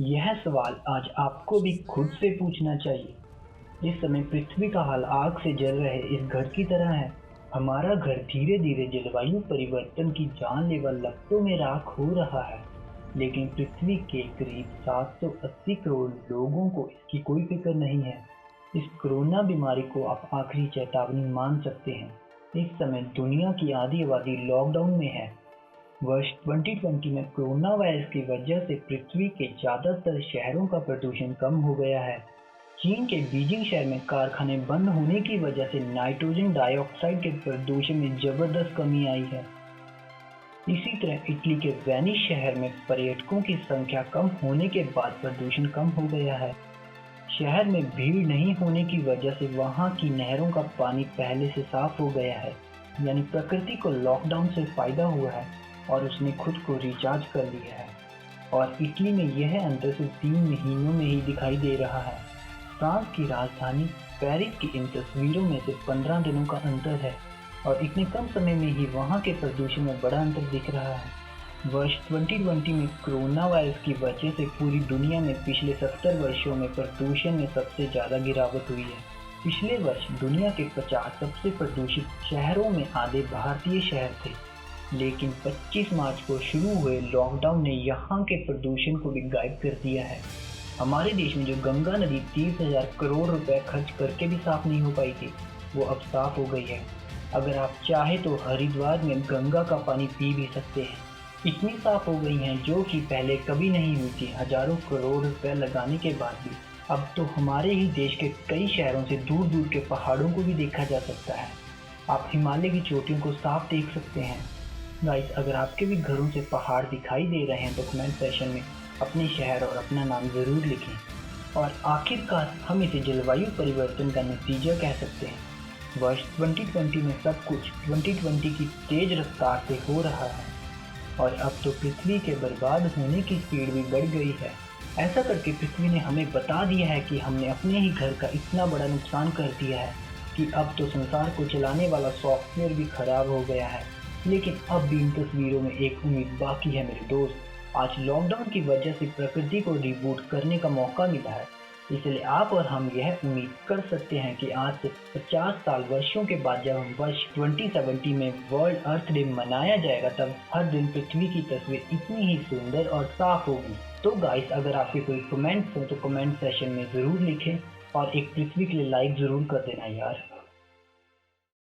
यह सवाल आज आपको भी खुद से पूछना चाहिए। इस समय पृथ्वी का हाल आग से जल रहे इस घर की तरह है। हमारा घर धीरे-धीरे जलवायु परिवर्तन की जानलेवा लपटों में राख हो रहा है, लेकिन पृथ्वी के करीब 780 करोड़ लोगों को इसकी कोई फिक्र नहीं है। इस कोरोना बीमारी को आप आखिरी चेतावनी मान सकते हैं। इस समय दुनिया की आधी आबादी लॉकडाउन में है। वर्ष 2020 में कोरोना वायरस की वजह से पृथ्वी के ज्यादातर शहरों का प्रदूषण कम हो गया है। चीन के बीजिंग शहर में कारखाने बंद होने की वजह से नाइट्रोजन डाइऑक्साइड के प्रदूषण में जबरदस्त कमी आई है। इसी तरह इटली के वेनिस शहर में पर्यटकों की संख्या कम होने के बाद प्रदूषण कम हो गया है। शहर में भीड़ नहीं होने की वजह से वहां की नहरों का पानी पहले से साफ हो गया है। यानी प्रकृति को लॉकडाउन से फायदा हुआ है और उसने खुद को रिचार्ज कर लिया है। और इटली में यह अंतर सिर्फ 3 महीनों में ही दिखाई दे रहा है। फ्रांस की राजधानी पेरिस की इन तस्वीरों में से 15 दिनों का अंतर है और इतने कम समय में ही वहां के प्रदूषण में बड़ा अंतर दिख रहा है। वर्ष 2020 में कोरोना वायरस की वजह से पूरी दुनिया में पिछले 70 वर्षों में प्रदूषण में सबसे ज़्यादा गिरावट हुई है। पिछले वर्ष दुनिया के 50 सबसे प्रदूषित शहरों में आधे भारतीय शहर थे, लेकिन 25 मार्च को शुरू हुए लॉकडाउन ने यहाँ के प्रदूषण को भी गायब कर दिया है। हमारे देश में जो गंगा नदी 30,000 करोड़ रुपए खर्च करके भी साफ नहीं हो पाई थी, वो अब साफ हो गई है। अगर आप चाहे तो हरिद्वार में गंगा का पानी पी भी सकते हैं। इतनी साफ हो गई हैं जो कि पहले कभी नहीं हुई थी। हजारों करोड़ रुपए लगाने के बाद भी अब तो हमारे ही देश के कई शहरों से दूर दूर के पहाड़ों को भी देखा जा सकता है। आप हिमालय की चोटियों को साफ देख सकते हैं। गाइस, अगर आपके भी घरों से पहाड़ दिखाई दे रहे हैं तो कमेंट सेक्शन में अपने शहर और अपना नाम ज़रूर लिखें। और आखिरकार हम इसे जलवायु परिवर्तन का नतीजा कह सकते हैं। वर्ष 2020 में सब कुछ 2020 की तेज रफ्तार से हो रहा है और अब तो पृथ्वी के बर्बाद होने की स्पीड भी बढ़ गई है। ऐसा करके पृथ्वी ने हमें बता दिया है कि हमने अपने ही घर का इतना बड़ा नुकसान कर दिया है कि अब तो संसार को चलाने वाला सॉफ्टवेयर भी खराब हो गया है। लेकिन अब भी इन तस्वीरों में एक उम्मीद बाकी है मेरे दोस्त। आज लॉकडाउन की वजह से प्रकृति को रिबूट करने का मौका मिला है, इसलिए आप और हम यह उम्मीद कर सकते हैं कि आज से 50 साल वर्षों के बाद जब हम वर्ष 2070 में वर्ल्ड अर्थ डे मनाया जाएगा, तब हर दिन पृथ्वी की तस्वीर इतनी ही सुंदर और साफ होगी। तो गाइस, अगर आपके कोई कमेंट्स हो तो कमेंट सेशन में ज़रूर लिखें और एक पृथ्वी के लिए लाइक ज़रूर कर देना यार।